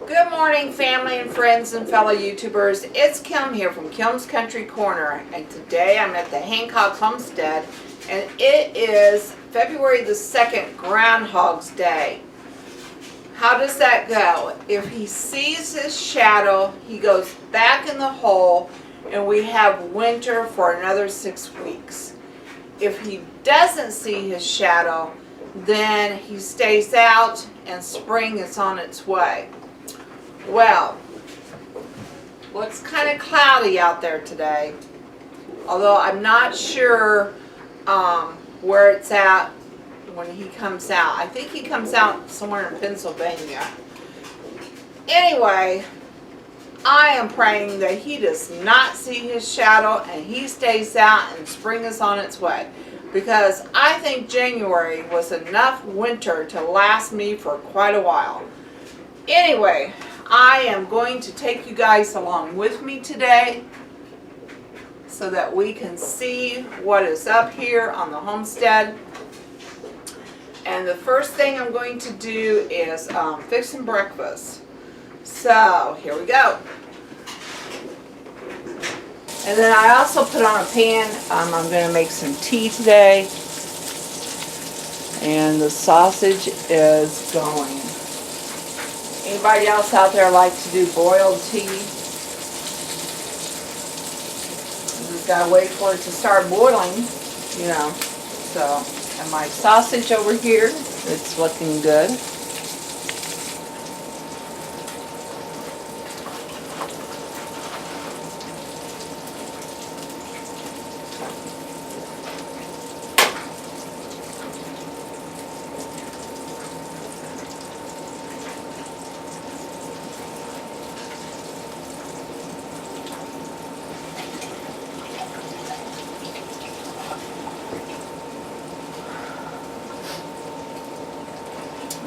Good morning, family and friends and fellow YouTubers. It's Kim here from Kim's Country Corner, and today I'm at the Hancock Homestead, and it is February the 2nd, Groundhogs Day. How does that go? If he sees his shadow, he goes back in the hole, and we have winter for another 6 weeks. If he doesn't see his shadow, then he stays out, and spring is on its way. Well, looks kind of cloudy out there today, although I'm not sure where it's at when he comes out. I think he comes out somewhere in Pennsylvania. Anyway, I am praying that he does not see his shadow and he stays out and spring is on its way, because I think January was enough winter to last me for quite a while. Anyway, I am going to take you guys along with me today so that we can see what is up here on the homestead. And the first thing I'm going to do is fix some breakfast. So here we go. And then I also put on a pan. I'm going to make some tea today. And the sausage is going. Anybody else out there like to do boiled tea? You just gotta wait for it to start boiling, you know. So, and my sausage over here, it's looking good.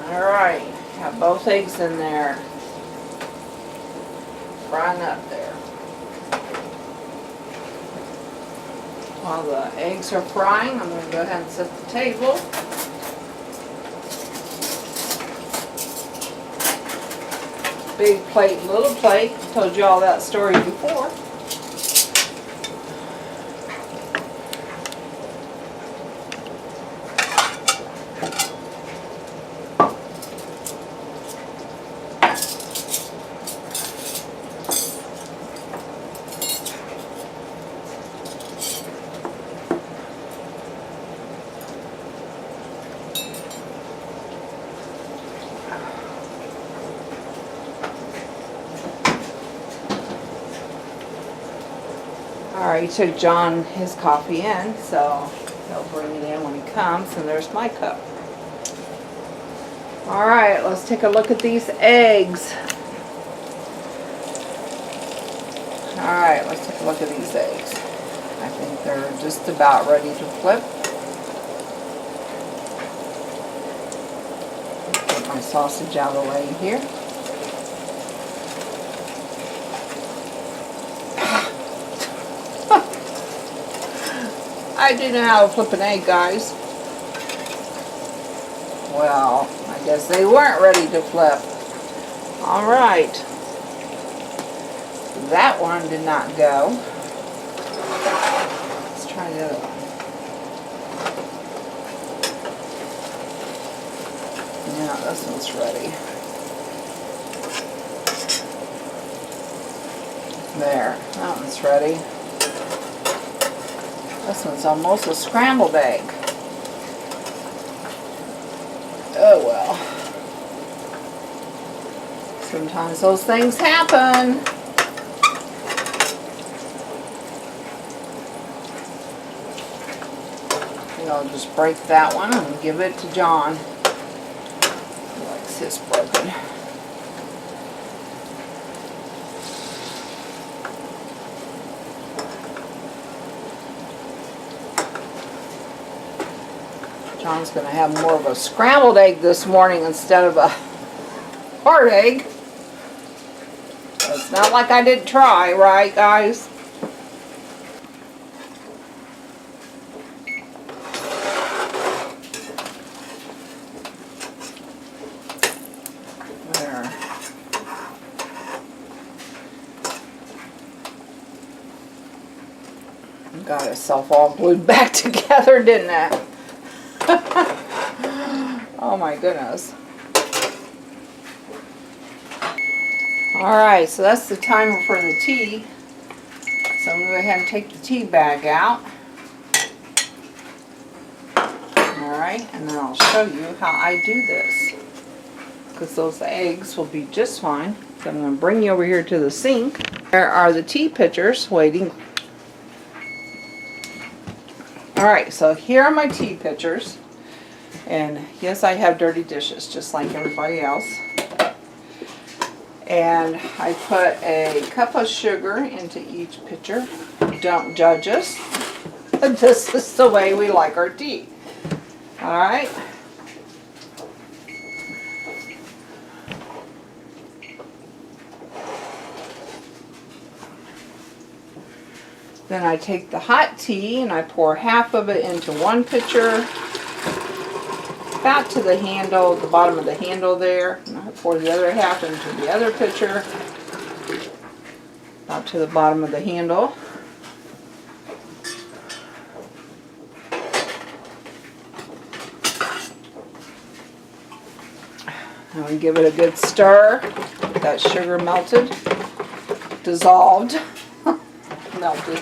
Alright, have both eggs in there, frying up there. While the eggs are frying, I'm going to go ahead and set the table. Big plate, little plate. I told you all that story before. Alright, took John his coffee in, so he'll bring it in when he comes, and there's my cup. Alright, let's take a look at these eggs. Alright, let's take a look at these eggs. I think they're just about ready to flip. Get my sausage out of the way here. I do know how to flip an egg, guys. Well, I guess they weren't ready to flip. Alright. That one did not go. Let's try the other one. Yeah, this one's ready. There, that one's ready. This one's almost a scrambled egg. Oh well. Sometimes those things happen. And I'll just break that one and give it to John. He likes his broken. John's going to have more of a scrambled egg this morning instead of a hard egg. It's not like I didn't try, right, guys? There. got itself all glued back together, didn't it? Oh my goodness. Alright, so that's the timer for the tea. So I'm going to go ahead and take the tea bag out. Alright, and then I'll show you how I do this. Because those eggs will be just fine. So I'm going to bring you over here to the sink. There are the tea pitchers waiting. Alright, so here are my tea pitchers. And yes, I have dirty dishes just like everybody else. And I put a cup of sugar into each pitcher. Don't judge us. This is the way we like our tea. Alright. Then I take the hot tea and I pour half of it into one pitcher, about to the handle, the bottom of the handle there. And I pour the other half into the other pitcher, about to the bottom of the handle. And we give it a good stir. That sugar melted, dissolved, melted.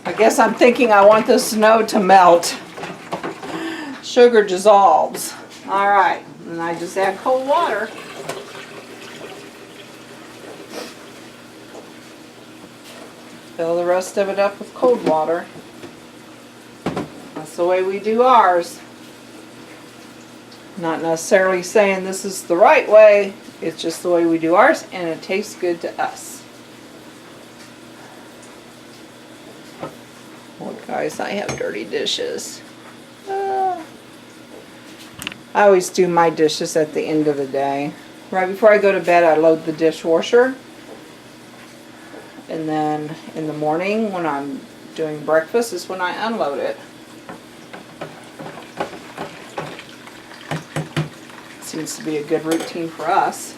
I guess I'm thinking I want the snow to melt. Sugar dissolves. Alright, and I just add cold water. Fill the rest of it up with cold water. That's the way we do ours. Not necessarily saying this is the right way, it's just the way we do ours, and it tastes good to us. Well, guys, I have dirty dishes. I always do my dishes at the end of the day. Right before I go to bed, I load the dishwasher. And then in the morning, when I'm doing breakfast, is when I unload it. Seems to be a good routine for us.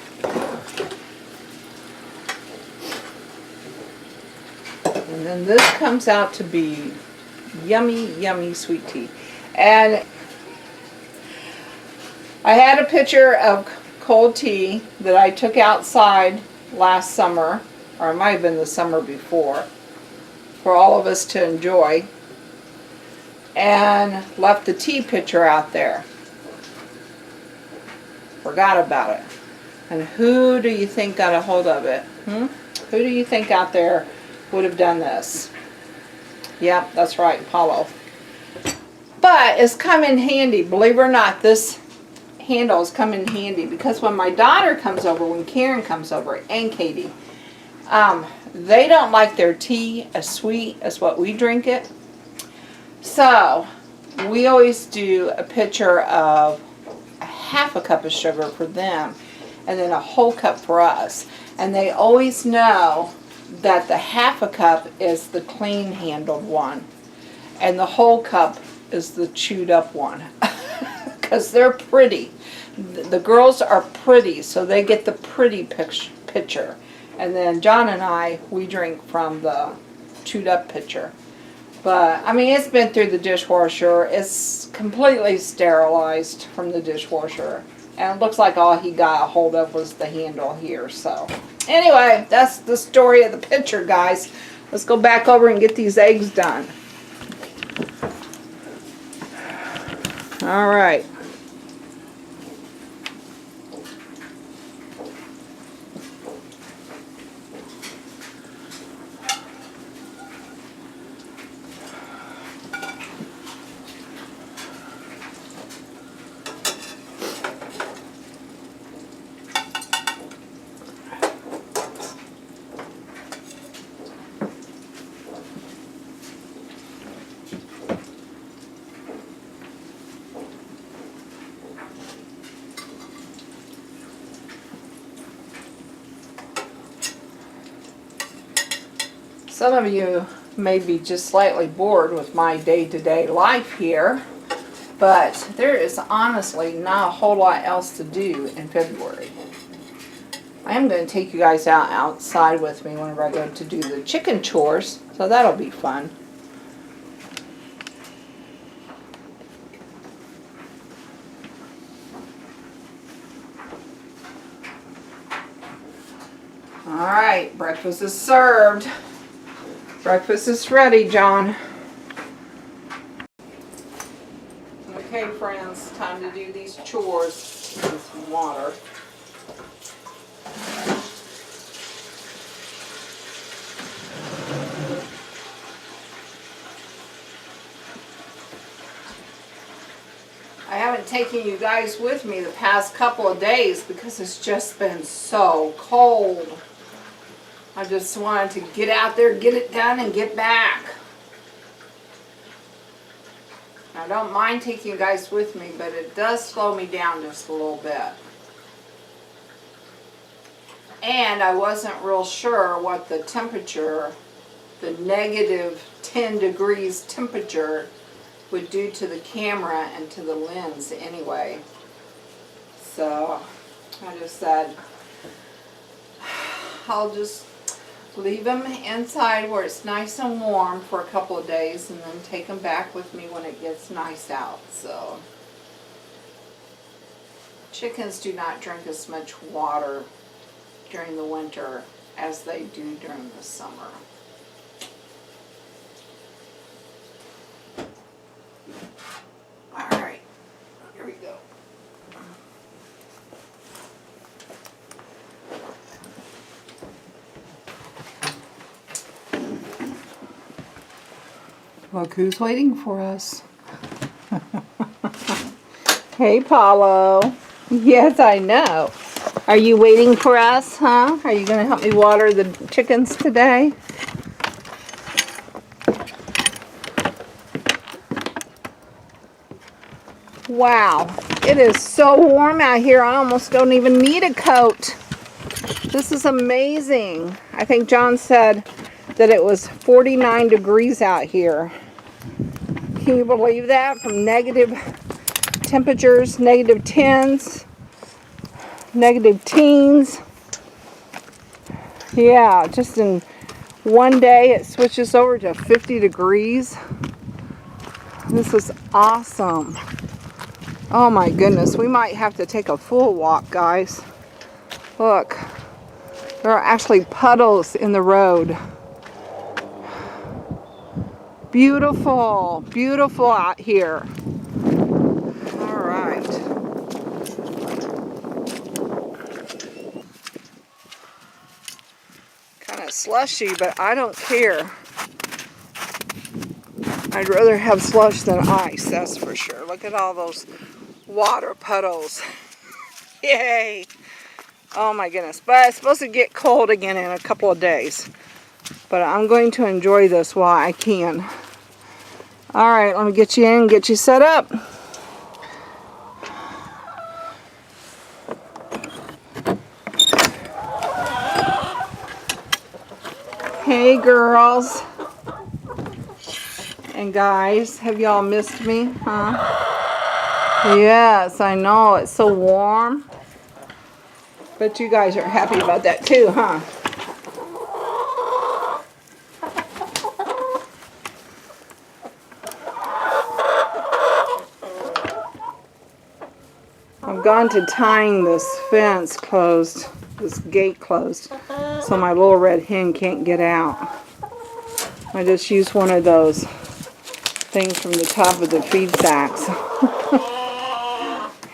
And then this comes out to be yummy, yummy sweet tea. And I had a pitcher of cold tea that I took outside last summer, or it might have been the summer before, for all of us to enjoy, and left the tea pitcher out there. Forgot about it. And who do you think got a hold of it? Who do you think out there would have done this? Yep, that's right, Apollo. But it's come in handy, believe it or not. This handles come in handy because when my daughter comes over, when Karen comes over, and Katie, they don't like their tea as sweet as what we drink it. So we always do a pitcher of half a cup of sugar for them and then a whole cup for us. And they always know that the half a cup is the clean handled one and the whole cup is the chewed up one. Because they're pretty. The girls are pretty, so they get the pretty pitcher. And then John and I, we drink from the chewed up pitcher. But, I mean, it's been through the dishwasher. It's completely sterilized from the dishwasher. And it looks like all he got a hold of was the handle here. So, anyway, that's the story of the pitcher, guys. Let's go back over and get these eggs done. All right. Some of you may be just slightly bored with my day-to-day life here, but there is honestly not a whole lot else to do in February. I am going to take you guys outside with me whenever I go to do the chicken chores, so that'll be fun. All right, breakfast is served. Breakfast is ready, John. Okay, friends, time to do these chores with some water. I haven't taken you guys with me the past couple of days because it's just been so cold. I just wanted to get out there, get it done, and get back. I don't mind taking you guys with me, but it does slow me down just a little bit. And I wasn't real sure what the temperature, the negative 10 degrees temperature, would do to the camera and to the lens anyway. So I just said, I'll just leave them inside where it's nice and warm for a couple of days and then take them back with me when it gets nice out. So chickens do not drink as much water during the winter as they do during the summer. All right, here we go. Look who's waiting for us. Hey, Paulo. Yes, I know. Are you waiting for us, huh? Are you going to help me water the chickens today? Wow, it is so warm out here. I almost don't even need a coat. This is amazing. I think John said that it was 49 degrees out here. Can you believe that? From negative temperatures, negative 10s, negative teens. Yeah, just in one day it switches over to 50 degrees. This is awesome. Oh my goodness, we might have to take a full walk, guys. Look, there are actually puddles in the road. Beautiful, beautiful out here. All right. Kind of slushy, but I don't care. I'd rather have slush than ice, that's for sure. Look at all those water puddles. Yay! Oh my goodness. But it's supposed to get cold again in a couple of days. But I'm going to enjoy this while I can. Alright, let me get you in, get you set up. Hey girls and guys, have y'all missed me, huh? Yes, I know, it's so warm. But you guys are happy about that too, huh? I've gone to tying this fence closed, this gate closed, so my little red hen can't get out. I just used one of those things from the top of the feed sacks.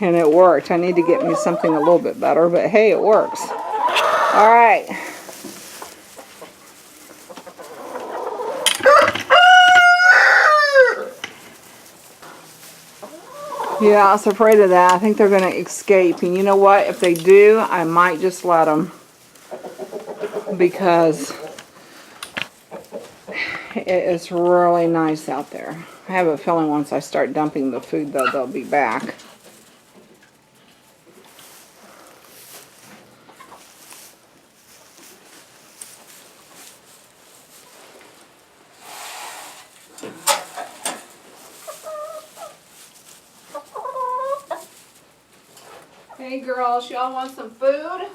And it worked. I need to get me something a little bit better, but hey, it works. All right. Yeah, I was afraid of that. I think they're going to escape. And you know what? If they do, I might just let them. Because it is really nice out there. I have a feeling once I start dumping the food, though, they'll be back. Hey girls, y'all want some food?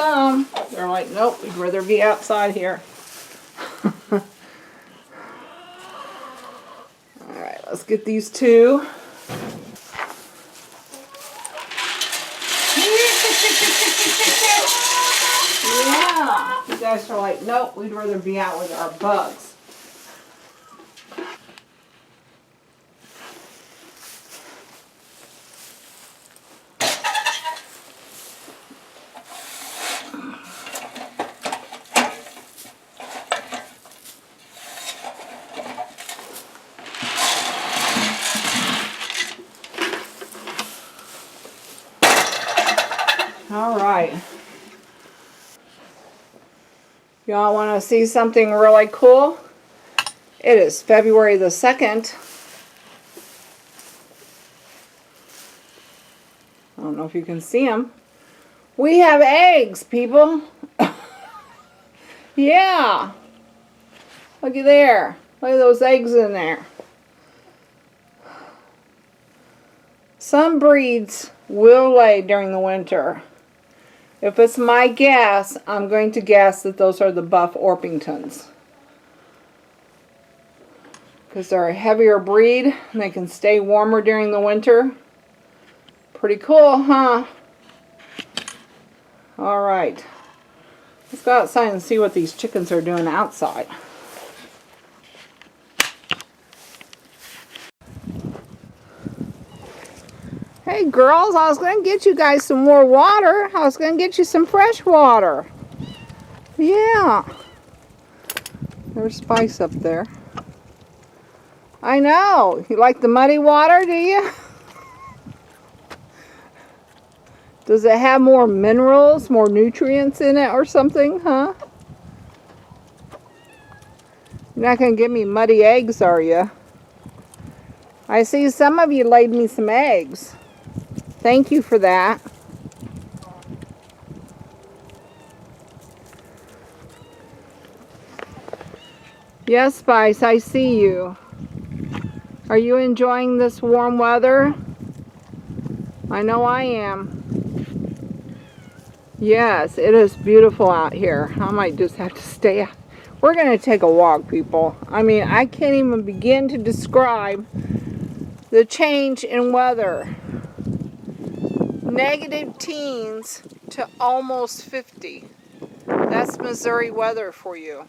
some. They're like, nope, we'd rather be outside here. Alright, let's get these two. Yeah, you guys are like, nope, we'd rather be out with our bugs. All right. Y'all want to see something really cool? It is February the 2nd. I don't know if you can see them. We have eggs, people. Yeah. Looky there. Look at those eggs in there. Some breeds will lay during the winter. If it's my guess, I'm going to guess that those are the Buff Orpingtons. Because they're a heavier breed and they can stay warmer during the winter. Pretty cool, huh? Alright. Let's go outside and see what these chickens are doing outside. Hey girls, I was going to get you guys some more water. I was going to get you some fresh water. Yeah. There's Spice up there. I know. You like the muddy water, do you? Does it have more minerals, more nutrients in it or something, huh? You're not going to give me muddy eggs, are you? I see some of you laid me some eggs. Thank you for that. Yes, Spice, I see you. Are you enjoying this warm weather? I know I am. Yes, it is beautiful out here. I might just have to stay out. We're going to take a walk, people. I mean, I can't even begin to describe the change in weather. Negative teens to almost 50. That's Missouri weather for you.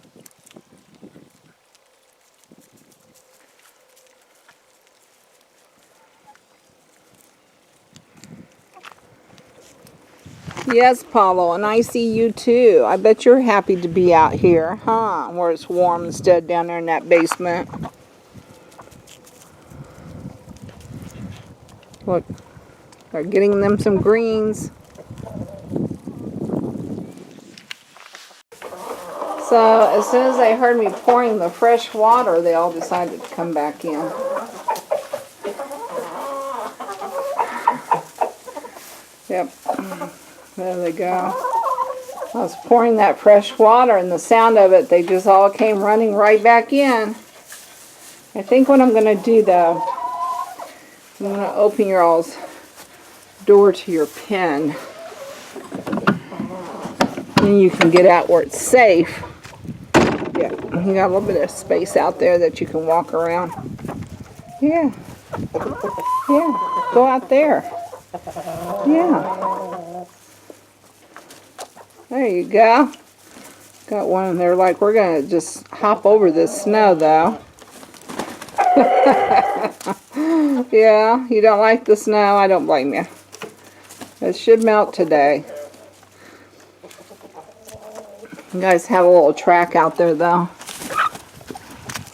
Yes, Paulo, and I see you too. I bet you're happy to be out here, huh? Where it's warm instead down there in that basement. Look, they're getting them some greens. So as soon as they heard me pouring the fresh water, they all decided to come back in. Yep. There they go. I was pouring that fresh water, and the sound of it, they just all came running right back in. I think what I'm going to do, though, I'm going to open your all's door to your pen. And you can get out where it's safe. Yeah, you got a little bit of space out there that you can walk around. Yeah. Yeah, go out there. Yeah. There you go. Got one in there. Like, we're going to just hop over this snow, though. Yeah, you don't like the snow? I don't blame you. It should melt today. You guys have a little track out there, though.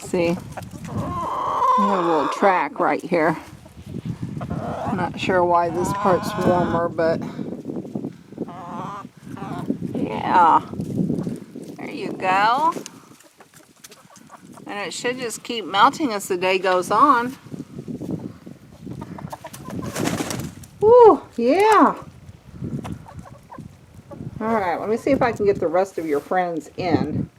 See? We have a little track right here. I'm not sure why this part's warmer, but... yeah, there you go. And it should just keep melting as the day goes on. Woo, yeah. Alright, let me see if I can get the rest of your friends in.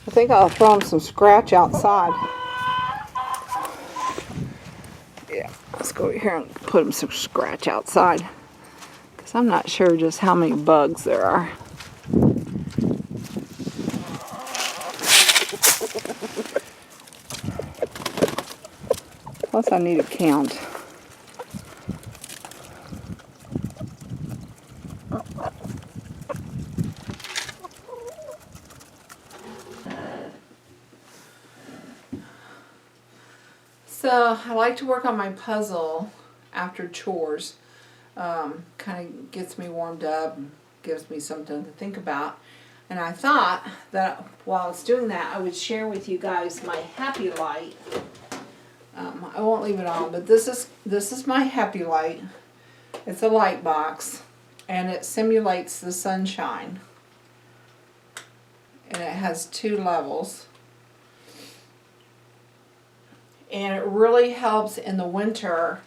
I think I'll throw them some scratch outside. Yeah, let's go over here and put them some scratch outside. So I'm not sure just how many bugs there are. Plus I need a count. So I like to work on my puzzle after chores. Kind of gets me warmed up and gives me something to think about. And I thought that while I was doing that, I would share with you guys my happy light. I won't leave it on, but this is my happy light. It's a light box, and it simulates the sunshine. And it has 2 levels. And it really helps in the winter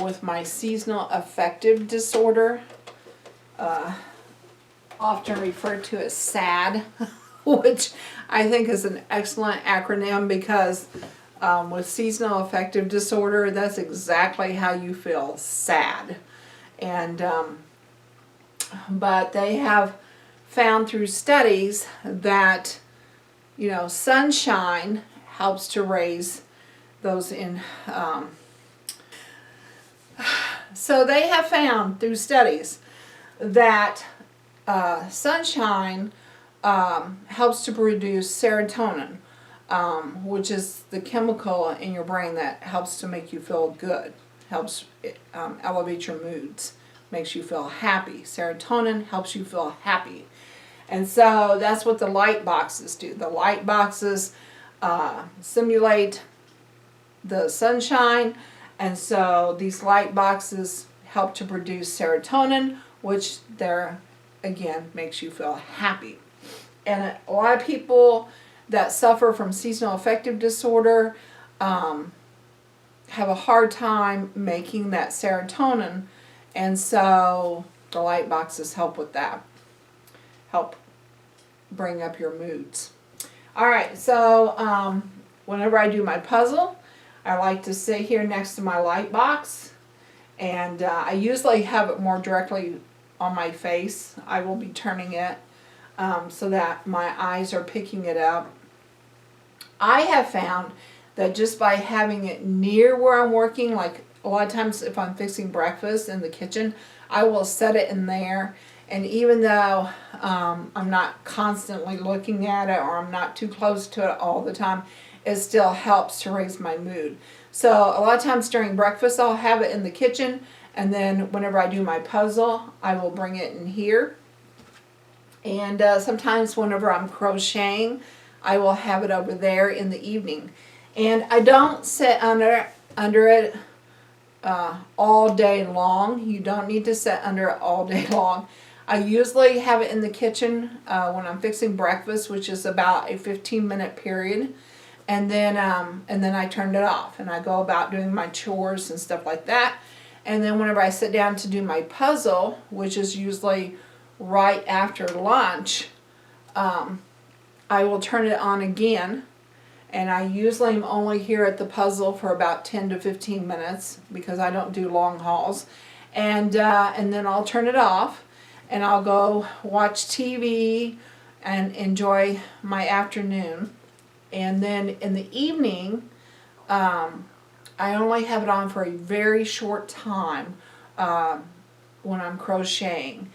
with my seasonal affective disorder, often referred to as SAD, which I think is an excellent acronym because with seasonal affective disorder, that's exactly how you feel, sad. And but they have found through studies that, you know, sunshine helps to raise those in so they have found through studies that sunshine helps to produce serotonin, which is the chemical in your brain that helps to make you feel good, helps elevate your moods, makes you feel happy. Serotonin helps you feel happy. And so that's what the light boxes do. The light boxes simulate the sunshine, and so these light boxes help to produce serotonin, which there again makes you feel happy. And a lot of people that suffer from seasonal affective disorder have a hard time making that serotonin, and so the light boxes help with that, help bring up your moods. All right, so whenever I do my puzzle, I like to sit here next to my light box, and I usually have it more directly on my face. I will be turning it so that my eyes are picking it up. I have found that just by having it near where I'm working, like a lot of times if I'm fixing breakfast in the kitchen, I will set it in there, and even though I'm not constantly looking at it or I'm not too close to it all the time, it still helps to raise my mood. So a lot of times during breakfast I'll have it in the kitchen, and then whenever I do my puzzle I will bring it in here. And sometimes whenever I'm crocheting I will have it over there in the evening. And I don't sit under it all day long. You don't need to sit under it all day long. I usually have it in the kitchen when I'm fixing breakfast, which is about a 15-minute period. And then I turn it off and I go about doing my chores and stuff like that. And then whenever I sit down to do my puzzle, which is usually right after lunch, I will turn it on again. And I usually am only here at the puzzle for about 10 to 15 minutes because I don't do long hauls. And then I'll turn it off and I'll go watch TV and enjoy my afternoon. And then in the evening, I only have it on for a very short time when I'm crocheting.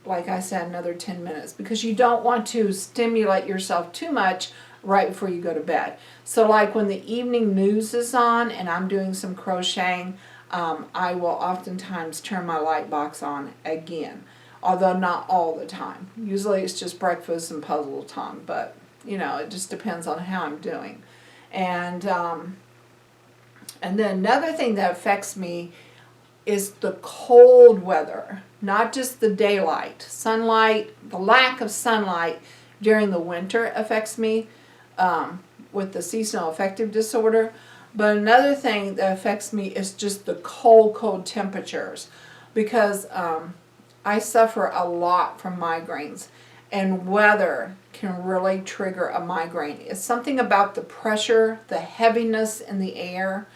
Like I said, another 10 minutes, because you don't want to stimulate yourself too much right before you go to bed. So like when the evening news is on and I'm doing some crocheting, I will oftentimes turn my light box on again, although not all the time. Usually it's just breakfast and puzzle time, but you know, it just depends on how I'm doing. And then another thing that affects me is the cold weather, not just the daylight. Sunlight, the lack of sunlight during the winter affects me with the seasonal affective disorder. But another thing that affects me is just the cold temperatures, because I suffer a lot from migraines, and weather can really trigger a migraine. It's something about the pressure, the heaviness in the air,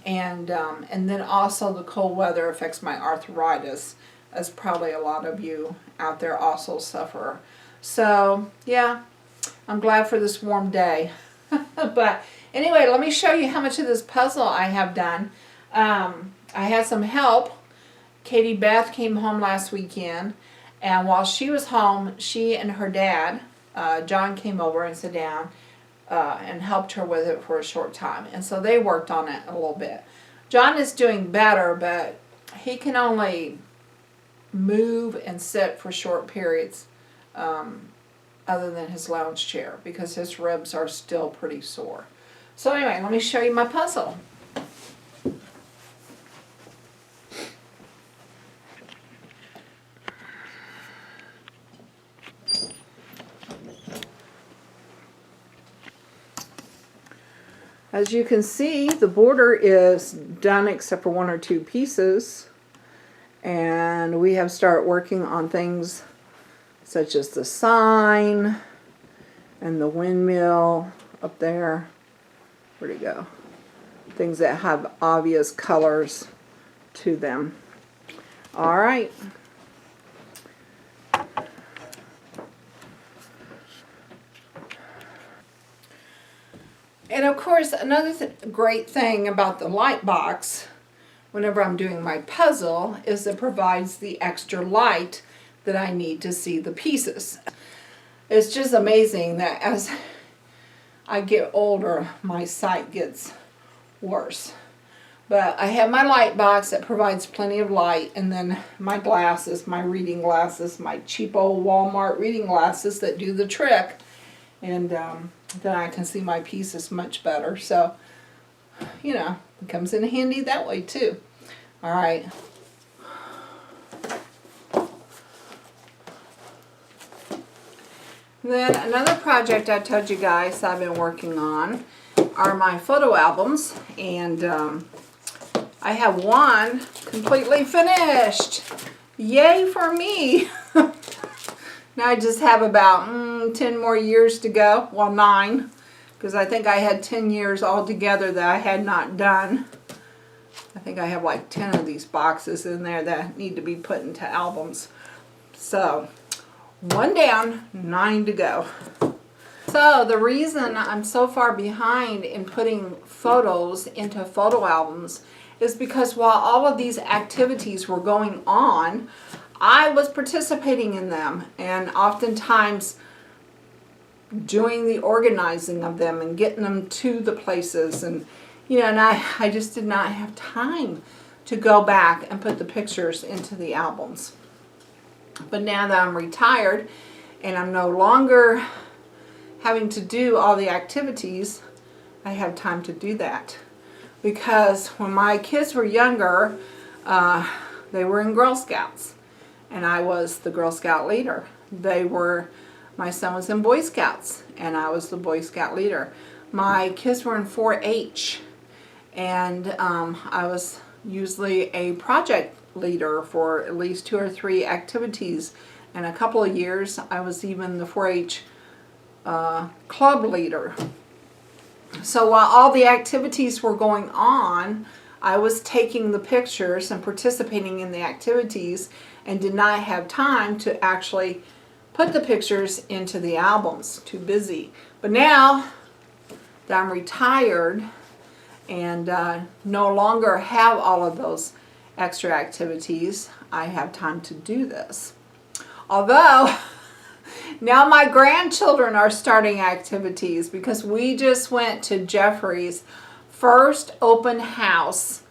and then also the cold weather affects my arthritis as probably a lot of you out there also suffer. So, yeah, I'm glad for this warm day. But anyway, let me show you how much of this puzzle I have done. I had some help. Katie Beth came home last weekend, and while she was home, she and her dad, John, came over and sat down and helped her with it for a short time. And so they worked on it a little bit. John is doing better, but he can only move and sit for short periods other than his lounge chair because his ribs are still pretty sore. So anyway, let me show you my puzzle. As you can see, the border is done except for one or two pieces. And we have started working on things such as the sign and the windmill up there. Where'd it go? Things that have obvious colors to them. All right. And of course, another great thing about the light box, whenever I'm doing my puzzle, is it provides the extra light that I need to see the pieces. It's just amazing that as I get older, my sight gets worse. But I have my light box that provides plenty of light, and then my glasses, my reading glasses, my cheap old Walmart reading glasses that do the trick. And then I can see my pieces much better. So, you know, it comes in handy that way too. All right. Then another project I told you guys I've been working on are my photo albums. And I have one completely finished. Yay for me. Now I just have about 10 more years to go. Well, 9. Because I think I had 10 years altogether that I had not done. I think I have like 10 of these boxes in there that need to be put into albums. So, 1 down, 9 to go. So the reason I'm so far behind in putting photos into photo albums is because while all of these activities were going on, I was participating in them and oftentimes doing the organizing of them and getting them to the places, and you know, and I just did not have time to go back and put the pictures into the albums. But now that I'm retired and I'm no longer having to do all the activities, I have time to do that. Because when my kids were younger, they were in Girl Scouts, and I was the Girl Scout leader. My son was in Boy Scouts, and I was the Boy Scout leader. My kids were in 4-H, and I was usually a project leader for at least 2 or 3 activities. And a couple of years, I was even the 4-H club leader. So while all the activities were going on, I was taking the pictures and participating in the activities and did not have time to actually put the pictures into the albums. Too busy. But now that I'm retired and no longer have all of those extra activities, I have time to do this. Although now my grandchildren are starting activities because we just went to Jeffrey's first open house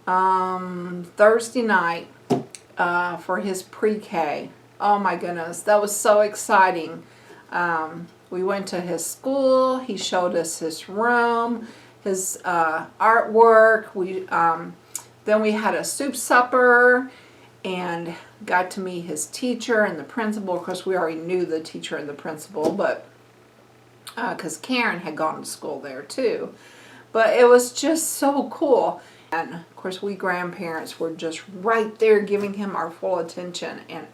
Thursday night for his pre-K. Oh my goodness, that was so exciting. We went to his school. He showed us his room, his artwork. Then we had a soup supper and got to meet his teacher and the principal. Of course, we already knew the teacher and the principal, but because Karen had gone to school there too. But it was just so cool. And of course, we grandparents were just right there giving him our full attention. And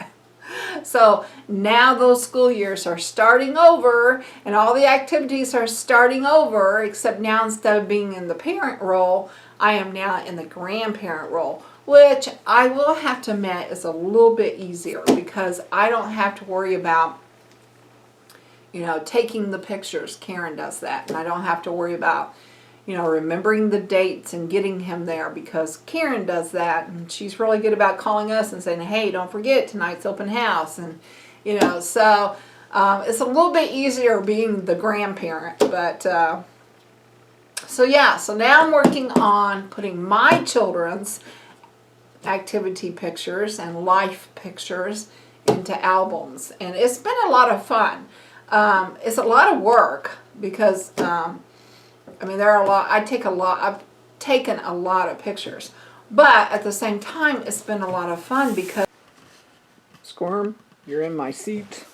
So now those school years are starting over and all the activities are starting over, except now instead of being in the parent role, I am now in the grandparent role, which I will have to admit is a little bit easier because I don't have to worry about, taking the pictures. Karen does that, and I don't have to worry about, remembering the dates and getting him there because Karen does that, and she's really good about calling us and saying, hey, don't forget tonight's open house, and so it's a little bit easier being the grandparent, but so now I'm working on putting my children's activity pictures and life pictures into albums, and it's been a lot of fun. It's a lot of work because there are a lot. I've taken a lot of pictures, but at the same time, it's been a lot of fun because. Squirm, you're in my seat.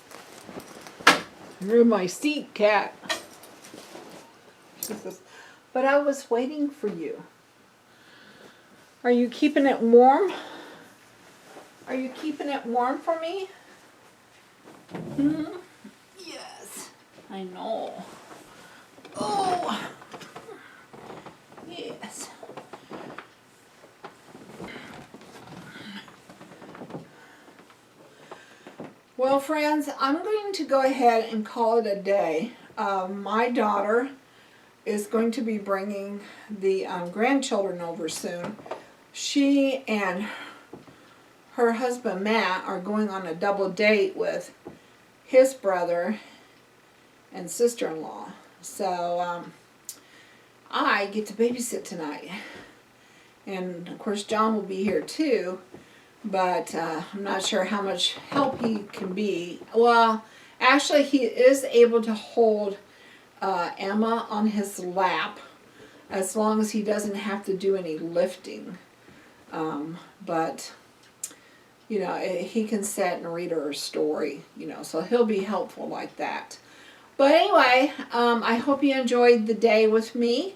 You're in my seat, cat. Jesus. But I was waiting for you. Are you keeping it warm? Are you keeping it warm for me? Yes, I know. Oh, yes. Well, friends, I'm going to go ahead and call it a day. My daughter is going to be bringing the grandchildren over soon. She and her husband, Matt, are going on a double date with his brother and sister-in-law. So I get to babysit tonight. And, of course, John will be here, too. But I'm not sure how much help he can be. Well, actually, he is able to hold Emma on his lap as long as he doesn't have to do any lifting. But, he can sit and read her a story, so he'll be helpful like that. But anyway, I hope you enjoyed the day with me.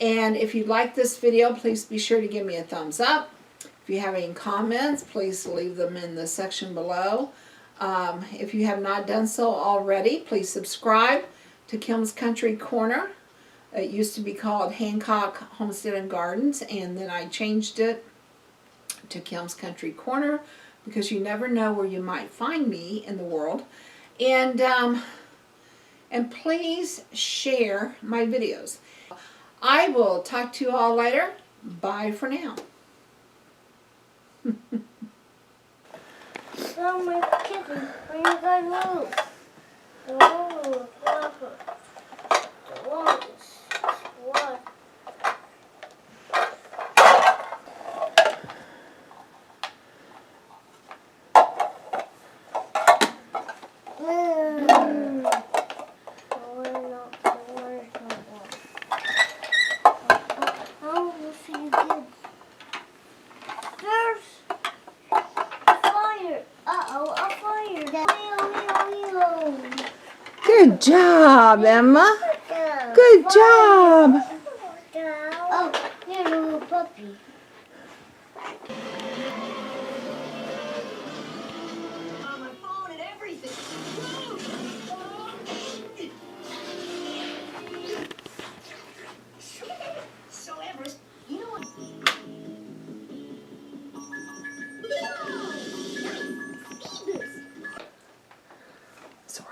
And if you like this video, please be sure to give me a thumbs up. If you have any comments, please leave them in the section below. If you have not done so already, please subscribe to Kim's Country Corner. It used to be called Hancock Homesteading Gardens, and then I changed it to Kim's Country Corner because you never know where you might find me in the world. And please share my videos. I will talk to you all later. Bye for now. Oh, my kitten, where you gonna move? Oh, what? Good job, Emma. Good job. Oh, here's a little puppy. On my phone and everything. So Everest, you know what? So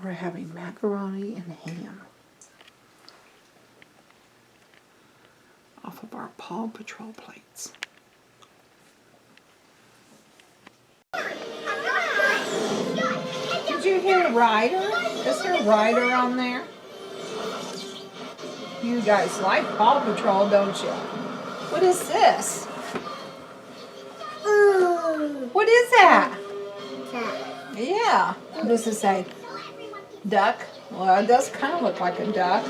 we're having macaroni and ham off of our Paw Patrol plates. Did you hear Ryder? Is there Ryder on there? You guys like Paw Patrol, don't you? What is this? What is that? Yeah. What does it say? Duck? Well, it does kind of look like a duck.